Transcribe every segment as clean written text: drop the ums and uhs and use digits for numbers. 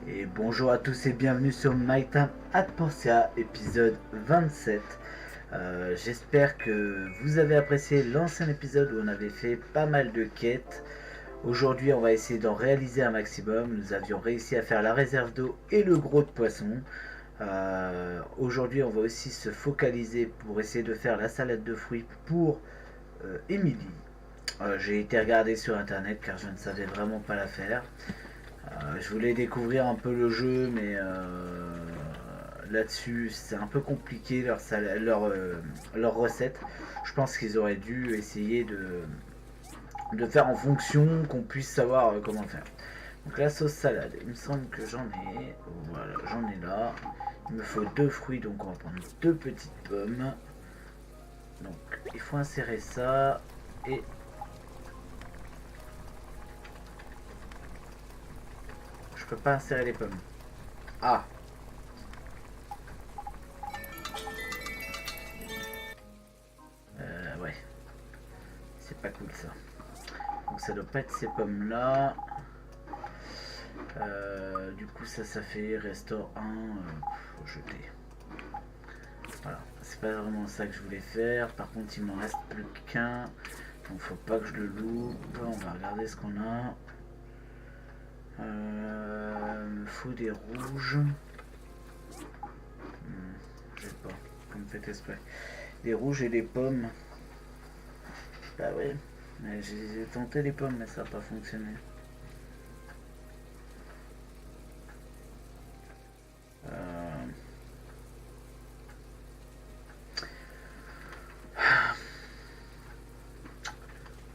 Et bonjour à tous et bienvenue sur My Time at Portia, épisode 27. J'espère que vous avez apprécié l'ancien épisode où on avait fait pas mal de quêtes. Aujourd'hui, on va essayer d'en réaliser un maximum. Nous avions réussi à faire la réserve d'eau et le gros de poisson. Aujourd'hui, on va aussi se focaliser pour essayer de faire la salade de fruits pour Emily. J'ai été regarder sur internet car je ne savais vraiment pas la faire. Je voulais découvrir un peu le jeu, mais là-dessus c'est un peu compliqué leur recette. Je pense qu'ils auraient dû essayer de faire en fonction qu'on puisse savoir comment faire. Donc la sauce salade, il me semble que j'en ai. Voilà, j'en ai là. Il me faut deux fruits, donc on va prendre deux petites pommes. Donc il faut insérer ça et je peux pas insérer les pommes. Ah, ouais, c'est pas cool ça. Donc ça doit pas être ces pommes là. Du coup ça fait restaure 1, faut jeter. Voilà, c'est pas vraiment ça que je voulais faire. Par contre il m'en reste plus qu'un. Donc faut pas que je le loupe. On va regarder ce qu'on a. Il me faut des rouges. Je sais pas, comme fait exprès. Des rouges et des pommes. Bah ouais, j'ai tenté les pommes mais ça n'a pas fonctionné.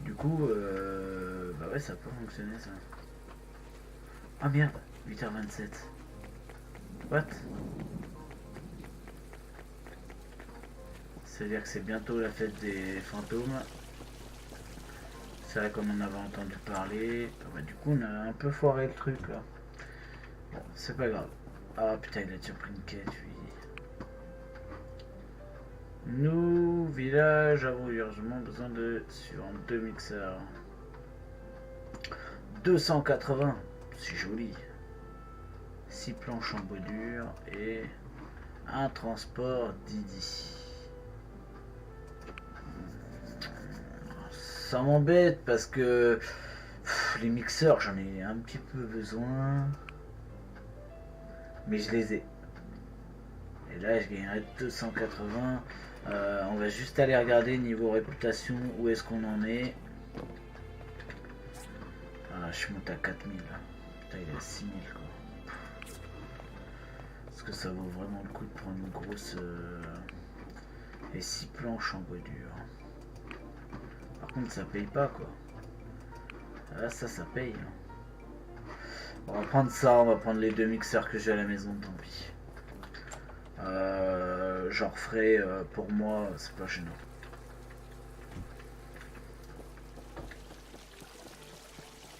Du coup, bah ouais, ça a pas fonctionné ça. Ah merde, 8h27. What? C'est-à-dire que c'est bientôt la fête des fantômes. C'est vrai qu'on en avait entendu parler. Ah bah, du coup, on a un peu foiré le truc là. Bon, c'est pas grave. Ah putain, il a déjà pris une quête, lui. Nous, village, avons urgemment besoin de suivant 2 mixeurs. 280, c'est joli. 6 planches en bois dur et un transport Didi. Ça m'embête parce que les mixeurs, j'en ai un petit peu besoin. Mais je les ai. Et là, je gagnerai 280. On va juste aller regarder niveau réputation où est-ce qu'on en est. Ah, je suis monté à 4000. Putain, il est à 6000 quoi. Est-ce que ça vaut vraiment le coup de prendre une grosse... et 6 planches en bois dur. Par contre, ça paye pas quoi. Ah, ça paye. On va prendre ça, on va prendre les deux mixeurs que j'ai à la maison, tant pis. J'en referai pour moi, c'est pas gênant.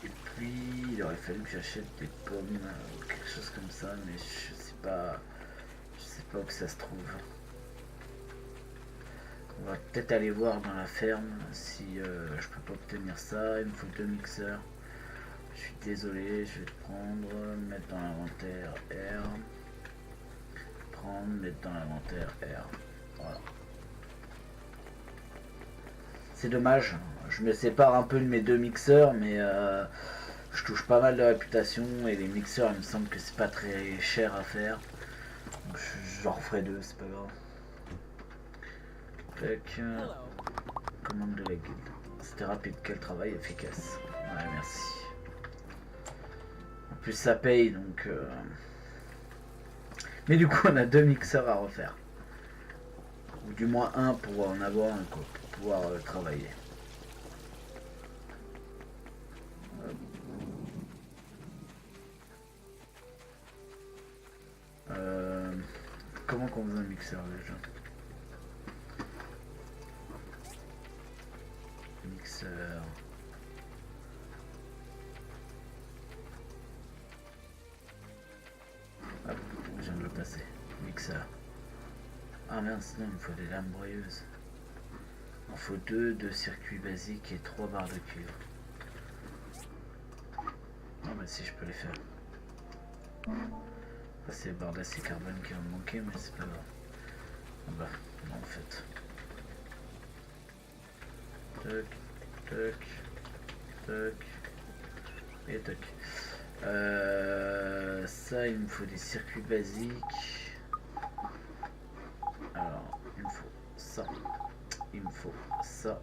Et puis, il aurait fallu que j'achète des pommes ou quelque chose comme ça, mais je sais pas où que ça se trouve. On va peut-être aller voir dans la ferme si je peux pas obtenir ça. Il me faut deux mixeurs. Je suis désolé, je vais te prendre, mettre dans l'inventaire R. Prendre, mettre dans l'inventaire R. Voilà. C'est dommage, je me sépare un peu de mes deux mixeurs, mais je touche pas mal de réputation et les mixeurs, il me semble que c'est pas très cher à faire. J'en referai deux, c'est pas grave. Tac. Commande de la guilde. C'était rapide, quel travail efficace. Ouais, merci. En plus, ça paye donc. Mais du coup, on a deux mixeurs à refaire. Ou du moins un pour en avoir un quoi, pour pouvoir travailler. Comment qu'on faisait un mixeur déjà? Mixeur. Hop, je viens de le passer. Mixeur. Ah merde, sinon il me faut des lames broyeuses. Il en faut deux circuits basiques et 3 barres de cuivre. Non mais si je peux les faire. C'est les barres d'acier carbone qui vont me manquer, mais c'est pas grave. Ah bah, non, en fait. Toc, toc, toc, et toc. Ça, il me faut des circuits basiques. Alors, il me faut ça. Il me faut ça.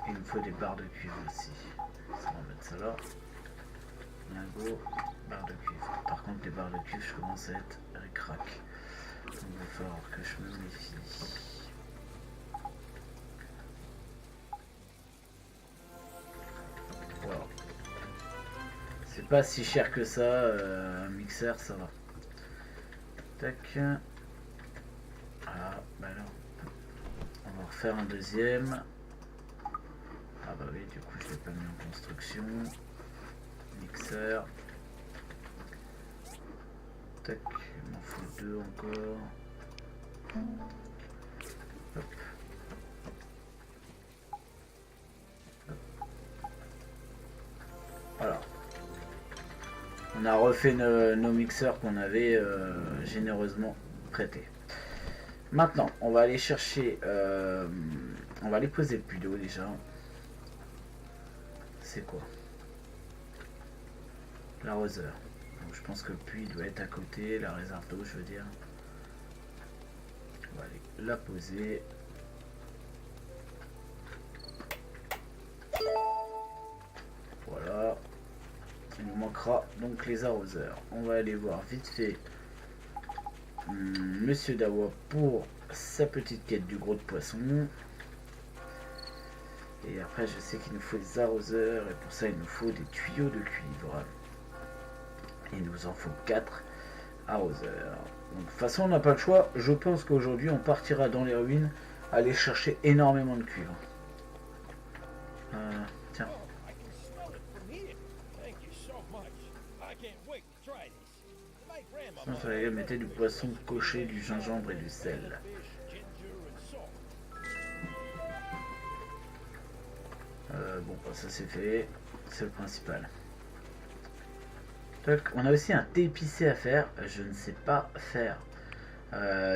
Il me faut des barres de cuivre aussi. Ça, on va mettre ça là. Lingot, barre de cuivre. Par contre, les barres de cuivre, je commence à être ric-rac. Donc, il va falloir que je me méfie. Wow. C'est pas si cher que ça, un mixeur, ça va. Tac. Ah, bah non. On va refaire un deuxième. Ah bah oui, du coup, je l'ai pas mis en construction. Mixeur. Tac, il m'en faut deux encore. Hop. Hop. Voilà. On a refait nos mixeurs qu'on avait généreusement prêtés. Maintenant, on va aller chercher... on va aller poser plus d'eau déjà. C'est quoi? L'arroseur. Donc je pense que le puits doit être à côté, la réserve d'eau je veux dire. On va aller la poser. Voilà. Il nous manquera donc les arroseurs. On va aller voir vite fait Monsieur Dawa pour sa petite quête du gros de poisson. Et après je sais qu'il nous faut des arroseurs et pour ça il nous faut des tuyaux de cuivre. Il nous en faut 4 arroseurs. Donc, de toute façon on n'a pas le choix. Je pense qu'aujourd'hui on partira dans les ruines aller chercher énormément de cuivre. Tiens. Ça va mettre du poisson coché, du gingembre et du sel. Bon, ça c'est fait. C'est le principal. Donc, on a aussi un thé épicé à faire. Je ne sais pas faire.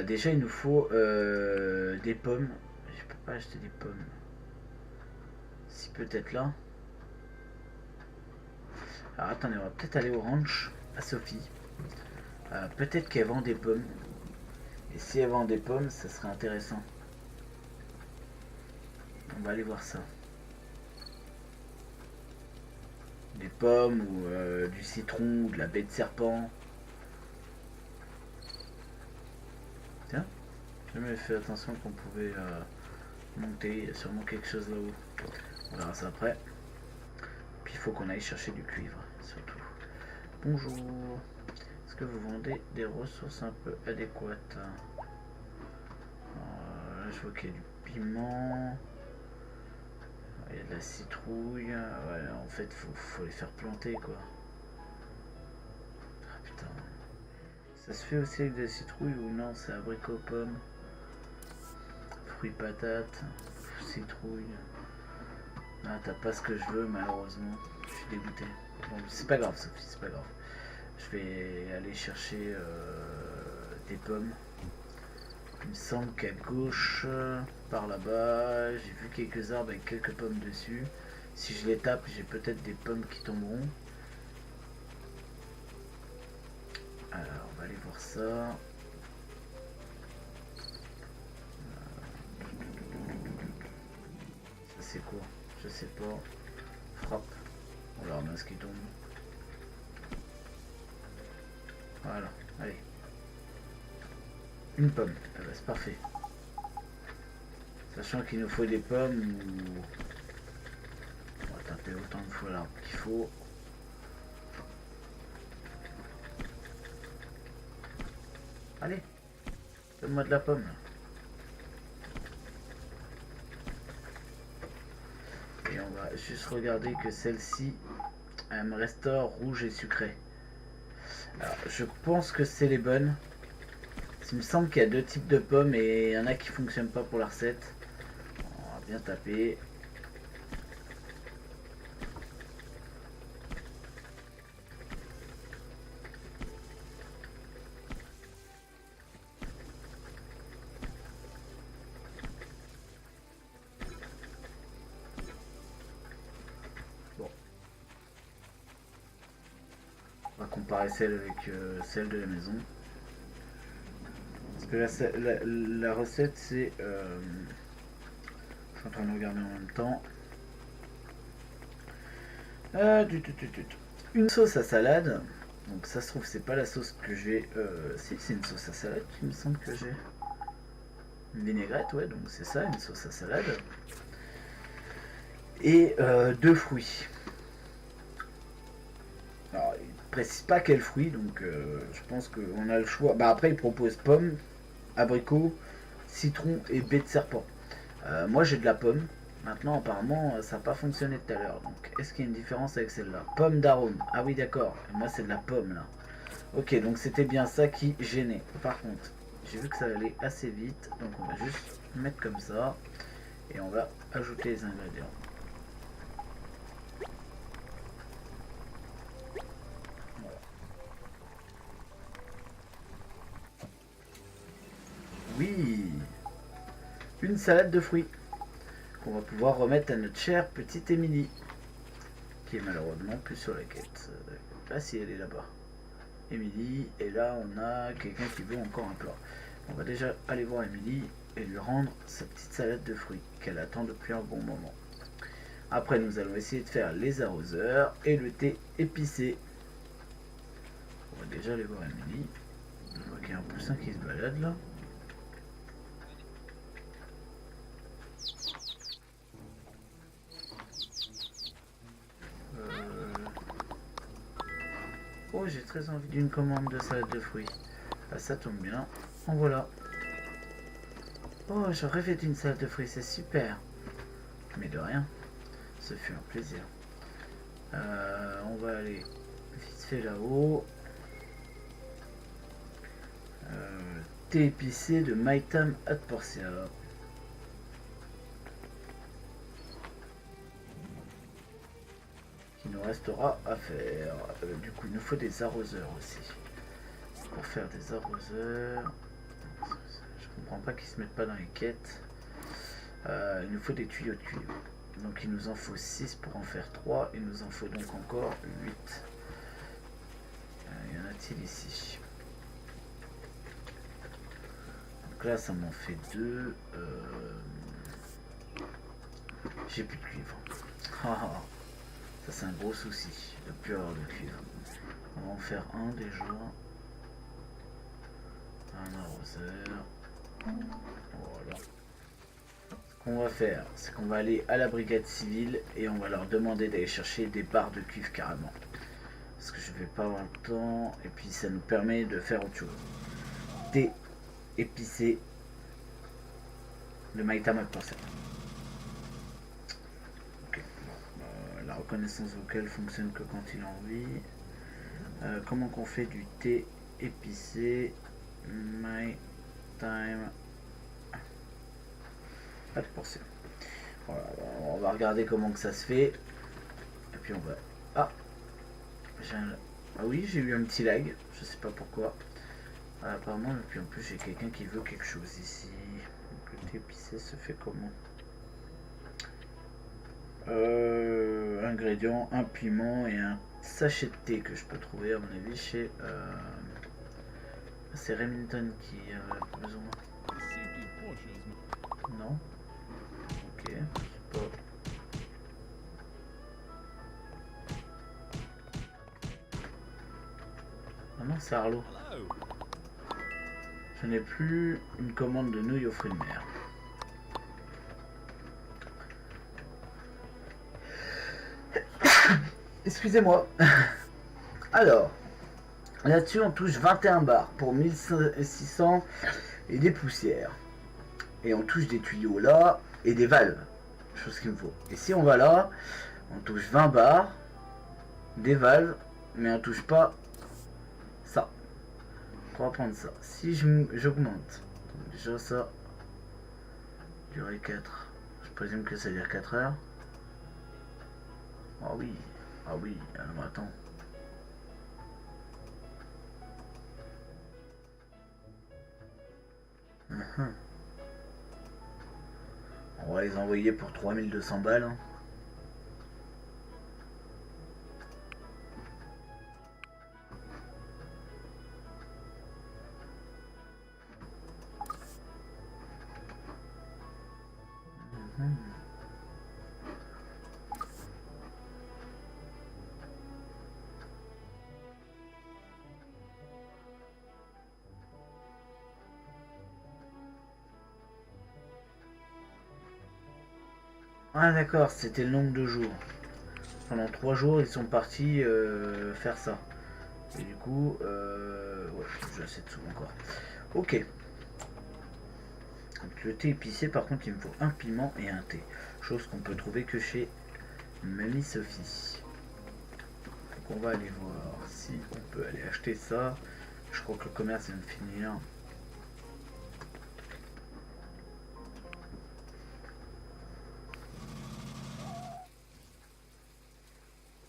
Déjà, il nous faut des pommes. Je peux pas acheter des pommes. Si, peut-être là. Alors, attendez, on va peut-être aller au ranch à Sophie. Peut-être qu'elle vend des pommes. Et si elle vend des pommes, ça serait intéressant. On va aller voir ça. Des pommes ou du citron ou de la baie de serpent. Tiens, j'ai jamais fait attention qu'on pouvait monter. Il y a sûrement quelque chose là-haut. On verra ça après. Puis il faut qu'on aille chercher du cuivre, surtout. Bonjour. Est-ce que vous vendez des ressources un peu adéquates? Là, je vois qu'il y a du piment. Il y a de la citrouille. Ouais, en fait, faut les faire planter, quoi. Ah putain. Ça se fait aussi avec de la citrouille ou non? C'est abricot pomme. Fruits patates. Citrouille. Ah, t'as pas ce que je veux, malheureusement. Je suis dégoûté. Bon, c'est pas grave, Sophie, c'est pas grave. Je vais aller chercher des pommes. Il me semble qu'à gauche, par là-bas, j'ai vu quelques arbres avec quelques pommes dessus. Si je les tape, j'ai peut-être des pommes qui tomberont. Alors, on va aller voir ça. Ça c'est quoi? Je sais pas. Frappe. On va regarder ce qui tombe. Voilà, allez. Une pomme, ah bah, c'est parfait. Sachant qu'il nous faut des pommes, on va taper autant de fois l'arbre qu'il faut. Allez, donne-moi de la pomme. Et on va juste regarder que celle-ci, elle me restaure rouge et sucré. Alors, je pense que c'est les bonnes. Il me semble qu'il y a deux types de pommes et il y en a qui ne fonctionnent pas pour la recette. On va bien taper. On va comparer celle avec celle de la maison. Parce que la recette c'est... je suis en train de regarder en même temps. Une sauce à salade. Donc ça se trouve c'est pas la sauce que j'ai. Si c'est une sauce à salade, il me semble que j'ai. Une vinaigrette, ouais, donc c'est ça, une sauce à salade. Et 2 fruits. Alors il ne précise pas quels fruits, donc je pense qu'on a le choix. Bah après il propose pomme, abricot, citron et baie de serpent. Moi j'ai de la pomme. Maintenant apparemment ça n'a pas fonctionné tout à l'heure. Donc est-ce qu'il y a une différence avec celle-là? Pomme d'arôme. Ah oui d'accord. Et moi c'est de la pomme là. Ok donc c'était bien ça qui gênait. Par contre j'ai vu que ça allait assez vite. Donc on va juste mettre comme ça. Et on va ajouter les ingrédients. Voilà. Oui. Une salade de fruits. Qu'on va pouvoir remettre à notre chère petite Émilie, qui est malheureusement plus sur la quête. Ah si, elle est là-bas. Émilie, et là on a quelqu'un qui veut encore un plat. On va déjà aller voir Émilie et lui rendre sa petite salade de fruits qu'elle attend depuis un bon moment. Après nous allons essayer de faire les arroseurs et le thé épicé. On va déjà aller voir Émilie. Je vois qu'il y a un poussin qui se balade là. Oh, j'ai très envie d'une commande de salade de fruits. Bah, ça tombe bien. En voilà. Oh, j'aurais fait une salade de fruits, c'est super. Mais de rien. Ce fut un plaisir. On va aller vite fait là-haut. Thé épicé de Maitam Ad Portia. Il nous restera à faire. Du coup, il nous faut des arroseurs aussi. Pour faire des arroseurs. Je comprends pas qu'ils se mettent pas dans les quêtes. Il nous faut des tuyaux de cuivre. Donc il nous en faut 6 pour en faire 3. Il nous en faut donc encore 8. Y en a-t-il ici? Donc là ça m'en fait 2. J'ai plus de cuivre. Ça c'est un gros souci de plus avoir de cuivre. On va en faire un déjà. Un arroseur. Voilà. Ce qu'on va faire, c'est qu'on va aller à la brigade civile et on va leur demander d'aller chercher des barres de cuivre carrément. Parce que je vais pas avoir le temps. Et puis ça nous permet de faire autre chose. Thé épicé de Maïtam Ad Portia. Ok. La reconnaissance vocale fonctionne que quand il a envie. Comment qu'on fait du thé épicé Maïtam Ad Portia. Voilà, on va regarder comment que ça se fait. Et puis on va... Ah, ah oui, j'ai eu un petit lag. Je sais pas pourquoi. Apparemment, et puis en plus j'ai quelqu'un qui veut quelque chose ici. Donc, le thé épicé se fait comment? Ingrédients, un piment et un sachet de thé que je peux trouver à mon avis chez... C'est Remington qui a besoin. Non. Ok, c'est pas... Ah non, c'est Arlo. Je n'ai plus une commande de nouilles aux fruits de mer. Excusez-moi. Alors, là-dessus on touche 21 bars pour 1600 et des poussières. Et on touche des tuyaux là et des valves. Chose qu'il me faut. Et si on va là, on touche 20 bars, des valves, mais on touche pas ça. On va prendre ça. Si j'augmente, déjà ça, durée 4. Je présume que ça veut dire 4 heures. Ah oui, ah oui, alors attends. On va les envoyer pour 3200 balles. Hein. Ah d'accord, c'était le nombre de jours. Pendant 3 jours, ils sont partis faire ça. Et du coup, ouais, j'ai assez de sous encore. Ok. Donc, le thé épicé, par contre, il me faut un piment et un thé. Chose qu'on peut trouver que chez Mamie Sophie. Donc on va aller voir si on peut aller acheter ça. Je crois que le commerce vient de finir.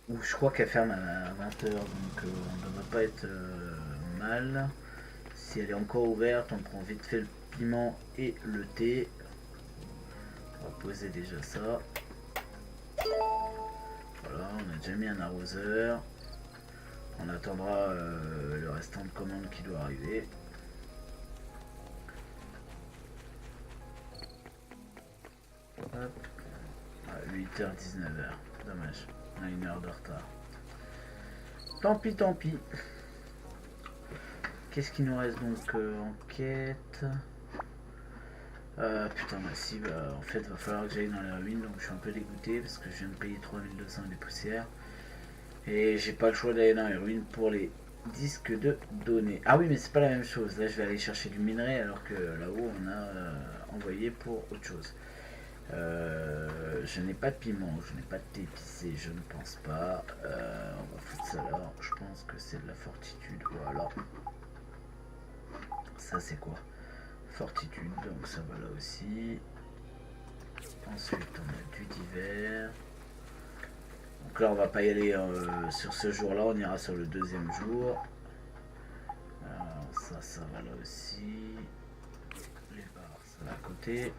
Ou je crois qu'elle ferme à 20 h, donc on ne devrait pas être mal. Si elle est encore ouverte, on prend vite fait le piment et le thé. On va poser déjà ça. Voilà, on a déjà mis un arroseur. On attendra le restant de commande qui doit arriver. Hop. 8 h 19 h. Dommage, on a 1 heure de retard. Tant pis, tant pis. Qu'est-ce qui nous reste donc en quête? Putain, bah si, bah en fait, va falloir que j'aille dans les ruines, donc je suis un peu dégoûté parce que je viens de payer 3200 des poussières. Et j'ai pas le choix d'aller dans les ruines pour les disques de données. Ah oui, mais c'est pas la même chose. Là, je vais aller chercher du minerai alors que là-haut, on a envoyé pour autre chose. Je n'ai pas de piment, je n'ai pas de thé épicé, je ne pense pas. On va foutre ça là. Je pense que c'est de la fortitude. Voilà. Ça, c'est quoi? Fortitude, donc ça va là aussi. Ensuite, on a du divers. Donc là, on va pas y aller sur ce jour-là, on ira sur le deuxième jour. Alors, ça va là aussi. Les barres, ça va à côté.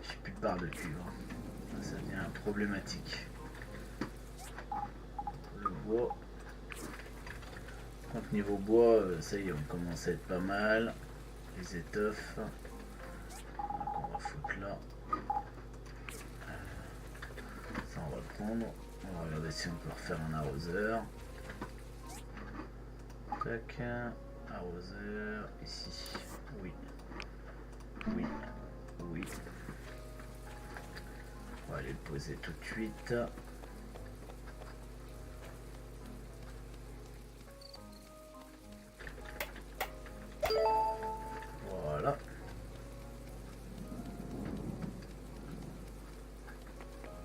J'ai plus de barres de cuivre. Ça devient problématique. Le bois. Donc niveau bois, ça y est, on commence à être pas mal. Les étoffes. Donc on va foutre là. Ça on va le prendre. On va regarder si on peut refaire un arroseur. Tac. Arroseur. Ici. Oui. Oui. Oui. On va aller le poser tout de suite. Voilà.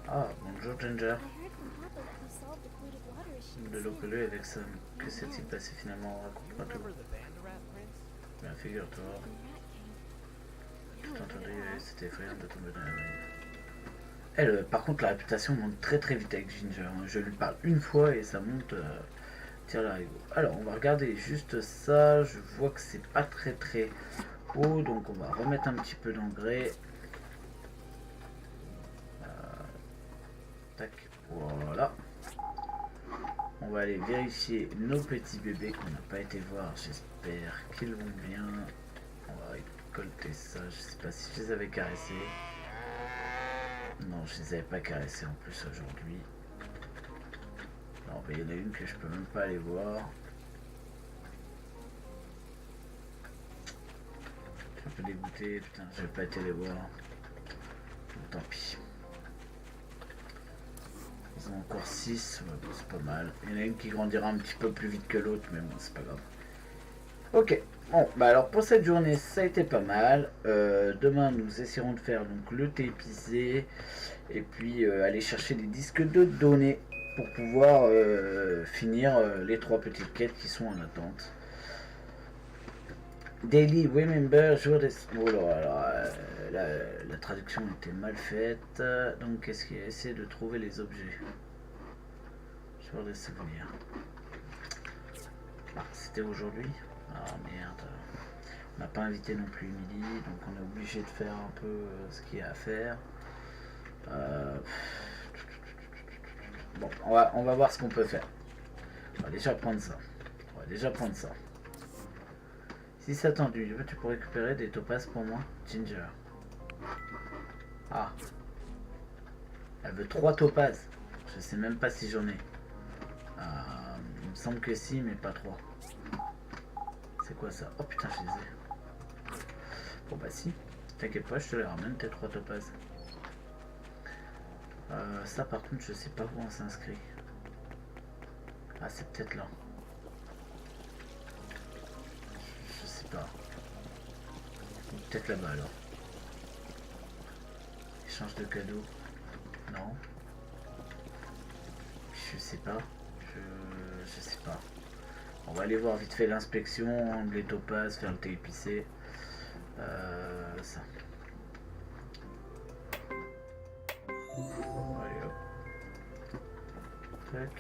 Ah, bonjour Ginger. De l'eau pelée avec ça. Que s'est-il passé finalement? Raconte-moi tout. Bien, figure-toi. Tout entendu, c'était effrayant de tomber dans la nuit. Elle, par contre, la réputation monte très très vite avec Ginger. Je lui parle une fois et ça monte. Tire la rigo. Alors, on va regarder juste ça. Je vois que c'est pas très très haut, donc on va remettre un petit peu d'engrais. Tac, voilà. On va aller vérifier nos petits bébés qu'on n'a pas été voir. J'espère qu'ils vont bien. On va récolter ça. Je sais pas si je les avais caressés. Non, je les avais pas caressés en plus aujourd'hui. Non, mais il y en a une que je peux même pas aller voir. Je suis un peu dégoûté. Putain, je vais pas été les voir. Bon, tant pis. Ils ont encore 6, ouais, bon, c'est pas mal. Il y en a une qui grandira un petit peu plus vite que l'autre, mais bon, c'est pas grave. Ok, bon, bah alors pour cette journée, ça a été pas mal. Demain, nous essaierons de faire donc le thé épicé et puis aller chercher des disques de données pour pouvoir finir les 3 petites quêtes qui sont en attente. Daily Remember, jour des... Oh là, alors, la traduction était mal faite. Donc, qu'est-ce qu'il y a? Essayer de trouver les objets. Jour des souvenirs. Ah, c'était aujourd'hui? Ah merde. On n'a pas invité non plus Emily, donc on est obligé de faire un peu ce qu'il y a à faire. Bon, on va voir ce qu'on peut faire. On va déjà prendre ça. Si c'est attendu, tu peux récupérer des topazes pour moi, Ginger. Ah. Elle veut 3 topazes. Je sais même pas si j'en ai. Il me semble que si, mais pas 3. C'est quoi ça? Oh putain, je les ai. Bon bah si. T'inquiète pas, je te les ramène tes 3 topazes. Ça par contre je sais pas où on s'inscrit. Ah c'est peut-être là. Je sais pas. Peut-être là-bas alors. Échange de cadeaux. Non. Je sais pas. Je sais pas. On va aller voir vite fait l'inspection, les topazes, faire le thé épicé. Ça. Allez hop. Tac.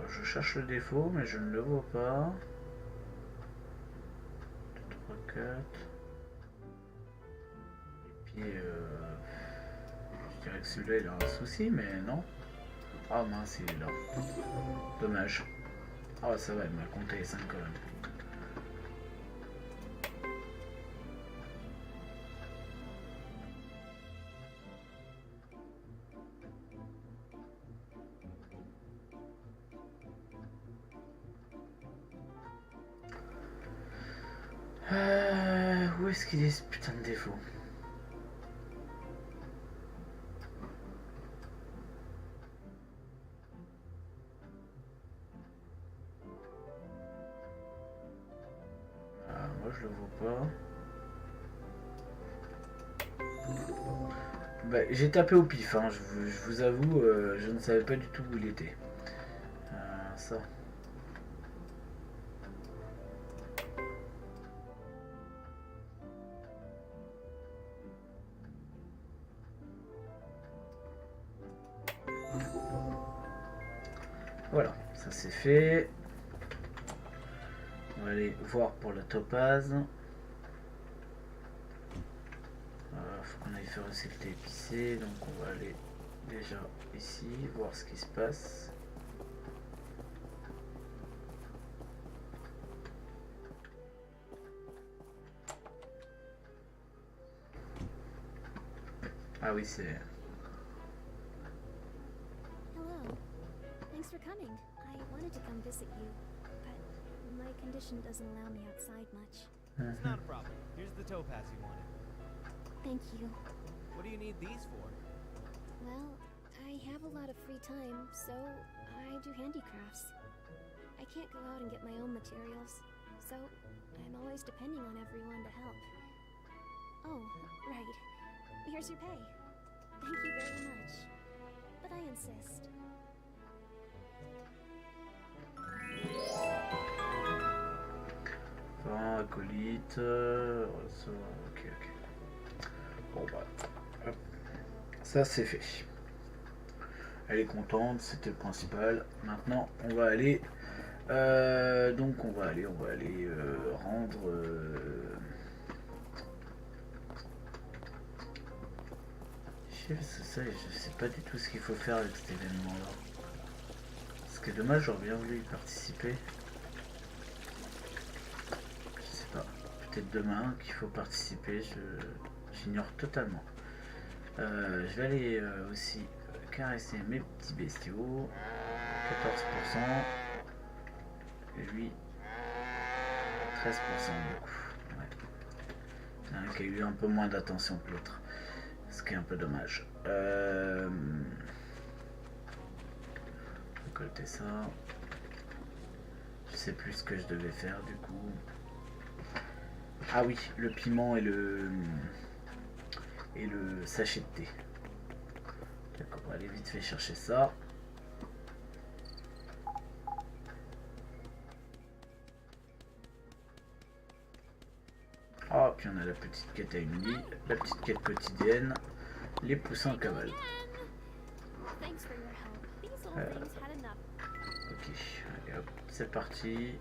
Je cherche le défaut, mais je ne le vois pas. 2, 3, 4. Et puis, je dirais que celui-là, il a un souci, mais non. Ah mince, il est là. Dommage. Ah, ça va, il m'a compté les 5 colonnes. Où est-ce qu'il est ce putain de défaut? Moi je le vois pas. Bah, j'ai tapé au pif, hein, je vous avoue, je ne savais pas du tout où il était. Ça. Voilà, ça c'est fait. On va aller voir pour la topaz. Faut qu'on aille faire aussi le thé épicé, donc on va aller déjà ici, voir ce qui se passe. Ah oui, c'est... Hello. Thanks for coming. I wanted to come visit you, but my condition doesn't allow me outside much. It's not a problem. Here's the topaz you wanted. Thank you. What do you need these for? Well, I have a lot of free time, so I do handicrafts. I can't go out and get my own materials, so I'm always depending on everyone to help. Oh, right. Here's your pay. Thank you very much. But I insist. Enfin, acolyte... ok. Bon bah... Hop. Ça c'est fait. Elle est contente, c'était le principal. Maintenant, on va aller... donc on va aller rendre... Je sais pas du tout ce qu'il faut faire avec cet événement là. Ce qui est dommage, j'aurais bien voulu y participer. Je sais pas. Peut-être demain qu'il faut participer, j'ignore totalement. Je vais aller aussi caresser mes petits bestiaux. 14%. Et lui, 13% du coup. Ouais. Il y en a qui a eu un peu moins d'attention que l'autre. Ce qui est un peu dommage. Récolter ça. Je sais plus ce que je devais faire du coup. Ah oui, le piment et le sachet de thé. D'accord, on va aller vite fait chercher ça. Ah, puis on a la petite quête à Emily, la petite quête quotidienne, les poussins en cavale. Ok, allez hop, c'est parti.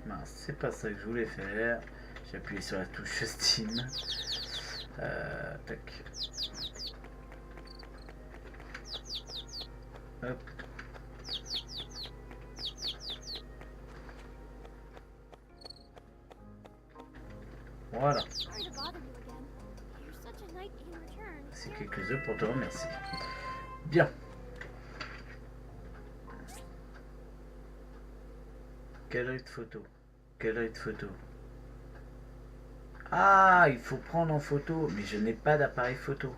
Mince, c'est pas ça que je voulais faire. J'ai appuyé sur la touche Steam. Tac. Hop. Voilà. tonight in return. C'est quelques œufs pour te remercier. Bien. Galerie de photos. Galerie de photos. Ah, il faut prendre en photo. Mais je n'ai pas d'appareil photo.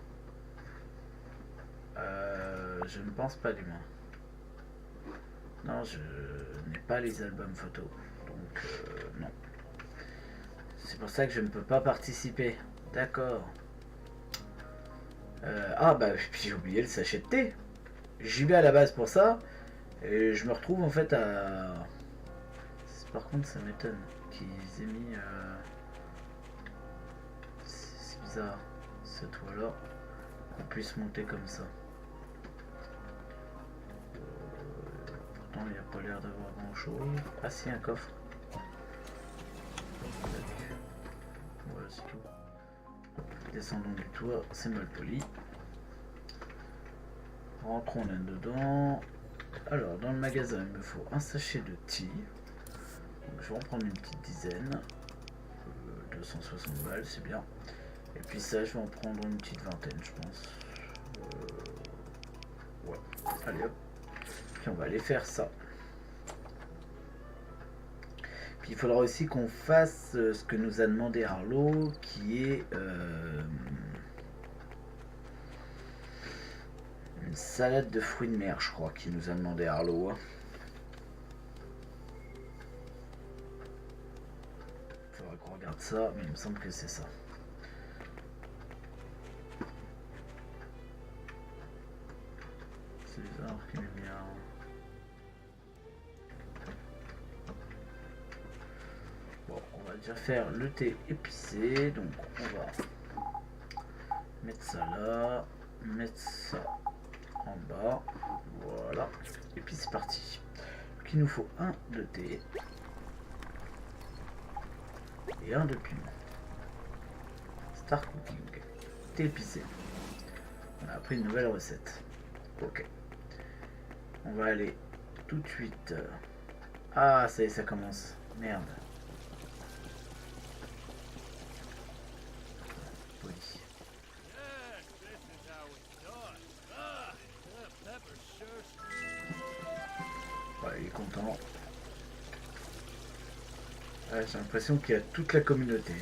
Je ne pense pas du moins. Non, je n'ai pas les albums photos. Donc, non. C'est pour ça que je ne peux pas participer. D'accord. Ah, bah, j'ai oublié le sachet de thé. J'y vais à la base pour ça. Et je me retrouve en fait à... Par contre, ça m'étonne qu'ils aient mis... C'est bizarre, ce toit-là. Qu'on puisse monter comme ça. Pourtant, il n'y a pas l'air d'avoir grand-chose. Ah si, un coffre. Voilà, c'est tout. Descendons du toit, c'est mal poli. Rentrons là-dedans. Alors, dans le magasin, il me faut un sachet de tea. Donc, je vais en prendre une petite dizaine. 260 balles, c'est bien. Et puis ça, je vais en prendre une petite vingtaine, je pense. Ouais, allez hop. Puis on va aller faire ça. Puis il faudra aussi qu'on fasse ce que nous a demandé Arlo, qui est une salade de fruits de mer, je crois, qu'il nous a demandé Arlo. Faudra qu'on regarde ça, mais il me semble que c'est ça. C'est bizarre qu'il est bien. Bon, on va déjà faire le thé épicé, donc on va mettre ça là, mettre ça en bas, voilà, et puis c'est parti. Donc il nous faut un de thé et un de piment. Start cooking, thé épicé. On a appris une nouvelle recette. Ok. On va aller tout de suite. Ah, ça y est, ça commence. Merde. Poli. Ouais, il est content. Ouais, j'ai l'impression qu'il y a toute la communauté.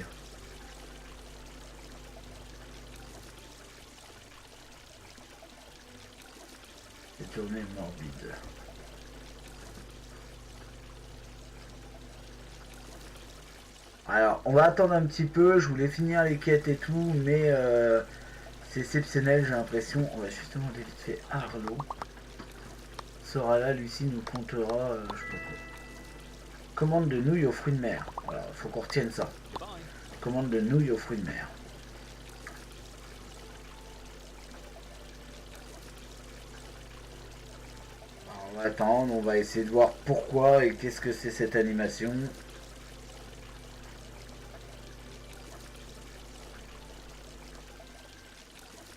Journée morbide. Alors, on va attendre un petit peu. Je voulais finir les quêtes et tout, mais c'est exceptionnel, j'ai l'impression. On va justement demander vite fait Arlo. Sera là, Lucie nous comptera, je sais pas quoi. Commande de nouilles aux fruits de mer. Voilà, faut qu'on retienne ça. Commande de nouilles aux fruits de mer. On va attendre, on va essayer de voir pourquoi et qu'est-ce que c'est cette animation.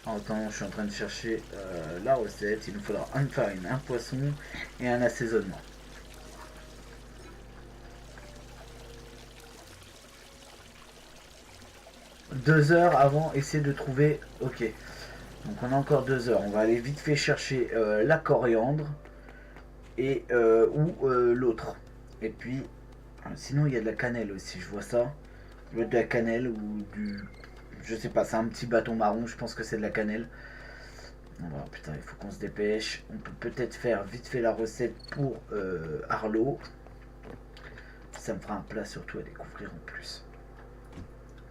En attendant, je suis en train de chercher la recette. Il nous faudra une farine, un poisson et un assaisonnement. Deux heures avant, essayer de trouver... Ok. Donc on a encore 2 heures. On va aller vite fait chercher la coriandre. Et l'autre. Et puis, sinon il y a de la cannelle aussi, je vois ça. Il doit être de la cannelle ou du... Je sais pas, c'est un petit bâton marron, je pense que c'est de la cannelle. Voilà, putain, il faut qu'on se dépêche. On peut peut-être faire vite fait la recette pour Arlo. Ça me fera un plat surtout à découvrir en plus.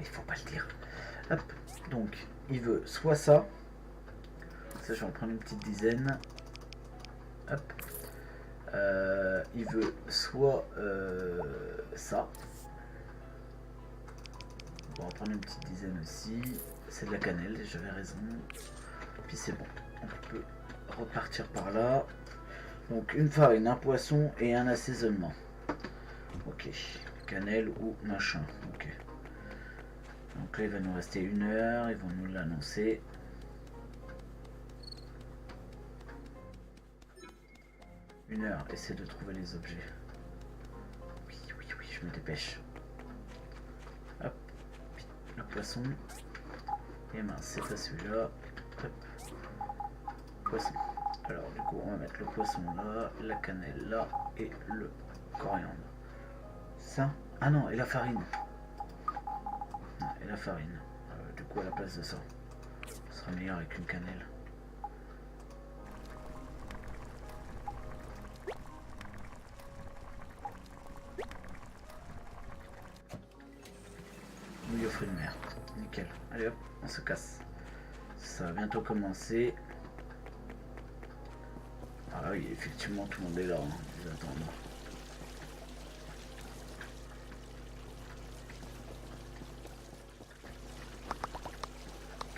Il faut pas le dire. Hop, donc il veut soit ça. Ça, je vais en prendre une petite dizaine. Hop. Il veut soit ça. On va en prendre une petite dizaine aussi. C'est de la cannelle, j'avais raison. Puis c'est bon, on peut repartir par là. Donc une farine, un poisson et un assaisonnement. Ok, cannelle ou machin. Ok. Donc là il va nous rester 1 heure, ils vont nous l'annoncer. Une heure, essaie de trouver les objets. Oui, oui, oui, je me dépêche. Hop, le poisson. Et mince, c'est pas celui-là. Hop. Poisson. Alors du coup on va mettre le poisson là, la cannelle là et le coriandre. Ça. Ah non, et la farine. Ah, et la farine. Du coup à la place de ça. Ce sera meilleur avec une cannelle. Nouilles aux fruits de mer. Nickel. Allez hop, on se casse. Ça va bientôt commencer. Ah oui, effectivement, tout le monde est là. Hein. Ils attendent.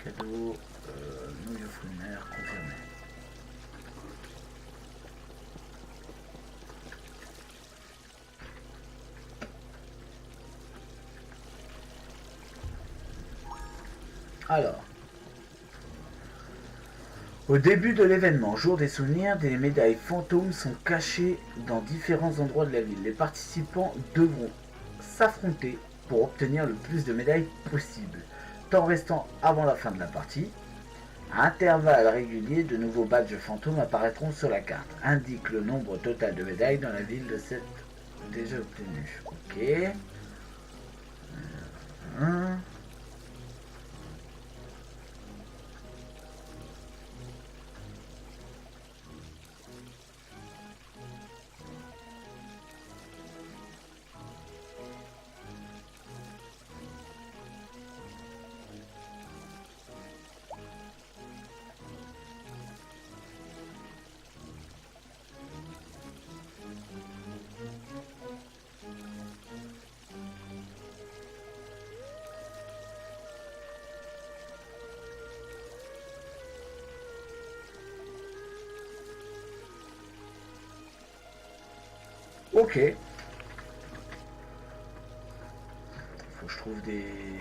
Cadeau, nouilles aux fruits de mer, confirmé. Alors, au début de l'événement, jour des souvenirs, des médailles fantômes sont cachées dans différents endroits de la ville. Les participants devront s'affronter pour obtenir le plus de médailles possible. Temps restant avant la fin de la partie, à intervalles réguliers, de nouveaux badges fantômes apparaîtront sur la carte. Indique le nombre total de médailles dans la ville de cette déjà obtenue. Ok. Ok. Faut que je trouve des...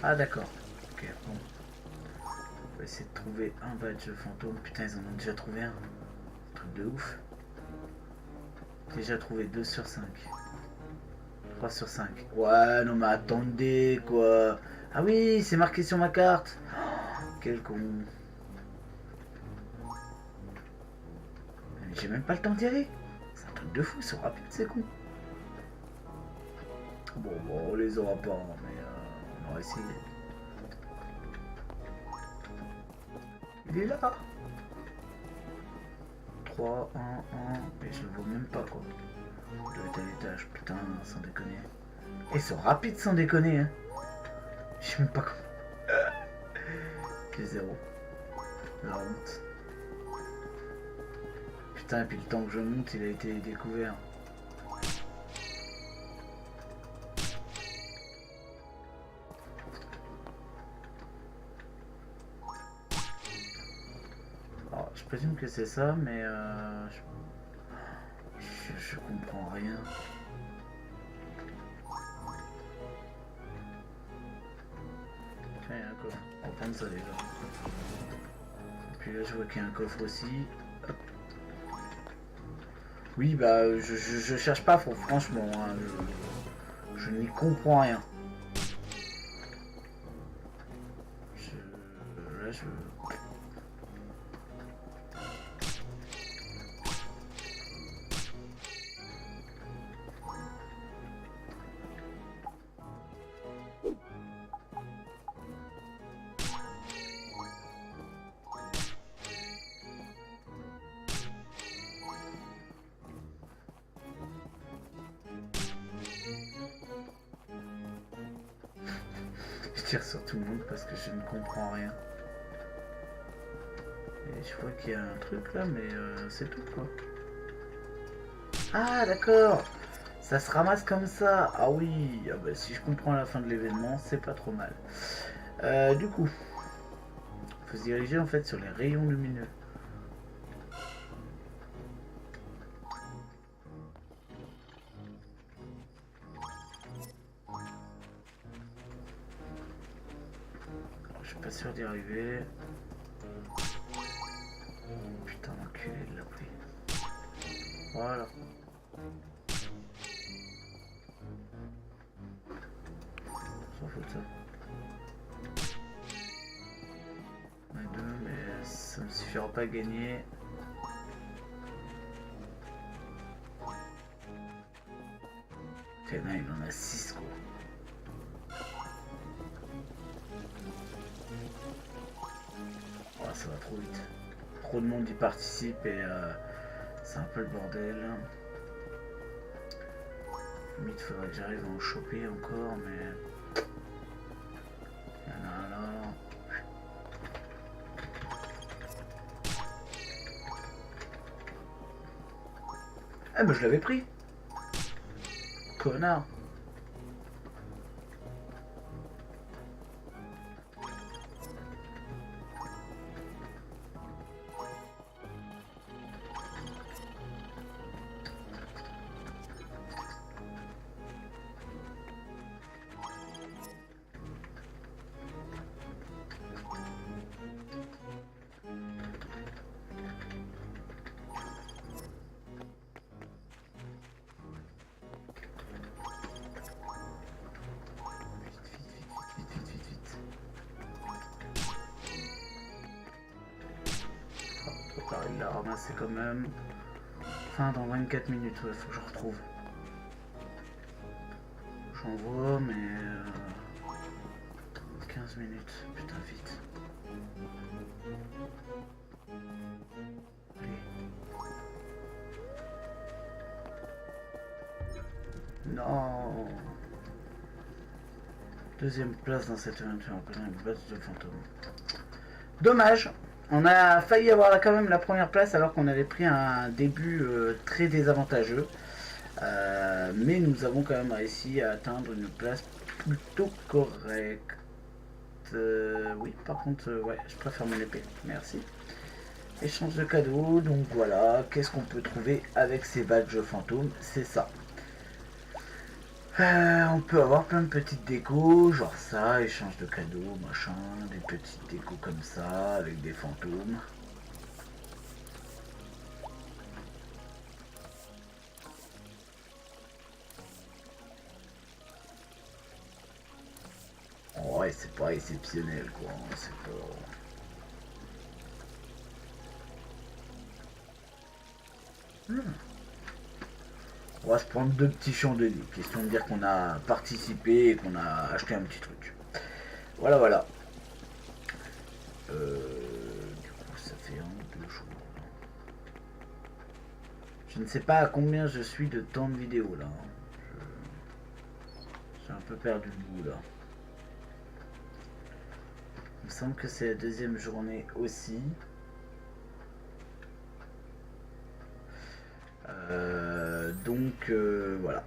Ah d'accord. Ok, bon. On va essayer de trouver un badge fantôme. Putain, ils en ont déjà trouvé un. Truc de ouf. Déjà trouvé 2 sur 5. 3 sur 5. Ouais, non mais attendez, quoi. Ah oui, c'est marqué sur ma carte. Oh, quel con. J'ai même pas le temps d'y aller. C'est un truc de fou, ils sont rapides, c'est con. Bon, on les aura pas, mais on aura essayé. Il est là. 3, 1, 1. Mais je le vois même pas, quoi. Il doit être à l'étage, putain, sans déconner. Ils sont rapides sans déconner, hein. Je sais même pas comment. Ok, 0. La honte. Putain, et puis le temps que je monte, il a été découvert. Alors, je présume que c'est ça, mais je comprends rien. Tiens, il y a un coffre. On va prendre ça déjà. Et puis là, je vois qu'il y a un coffre aussi. Hop. Oui, bah, je cherche pas, franchement, hein, je n'y comprends rien. Là, je... Je tire sur tout le monde parce que je ne comprends rien. Et je vois qu'il y a un truc là, mais c'est tout quoi. Ah d'accord. Ça se ramasse comme ça. Ah oui, ah bah, si je comprends la fin de l'événement, c'est pas trop mal. Du coup, il faut se diriger en fait sur les rayons lumineux. Alors, je suis pas sûr d'y arriver. Putain, l'enculé, il l'a pris. Voilà. suffira pas à gagner. Putain, il en a 6 quoi. Oh, ça va trop vite. Trop de monde y participe et c'est un peu le bordel. Limite, faudrait que j'arrive à en choper encore, mais... Il y en a un là. Ah bah je l'avais pris. Connard. Il l'a ramassé quand même. Enfin, dans 24 minutes, ouais, faut que je retrouve. J'en vois, mais... 15 minutes, putain, vite. Allez. Non. Deuxième place dans cette aventure, en prenant une base de fantômes. Dommage. On a failli avoir quand même la première place alors qu'on avait pris un début très désavantageux. Mais nous avons quand même réussi à atteindre une place plutôt correcte. Oui, par contre, ouais, je préfère mon épée. Merci. Échange de cadeaux. Donc voilà, qu'est-ce qu'on peut trouver avec ces badges fantômes? C'est ça. On peut avoir plein de petites décos, genre ça, échange de cadeaux, machin, des petites décos comme ça, avec des fantômes. Ouais, c'est pas exceptionnel quoi, c'est pas... On va se prendre 2 petits chandeliers, question de dire qu'on a participé et qu'on a acheté un petit truc. Voilà, voilà. Du coup, ça fait 1 ou 2 jours. Je ne sais pas à combien je suis de temps de vidéo là. J'ai un peu perdu le goût là. Il me semble que c'est la deuxième journée aussi. Voilà.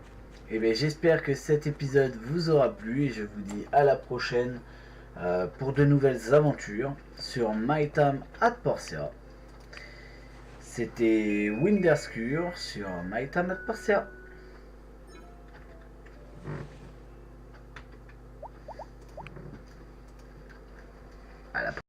Et bien j'espère que cet épisode vous aura plu et je vous dis à la prochaine pour de nouvelles aventures sur My Time at Portia. C'était Winderscure sur My Time at Portia.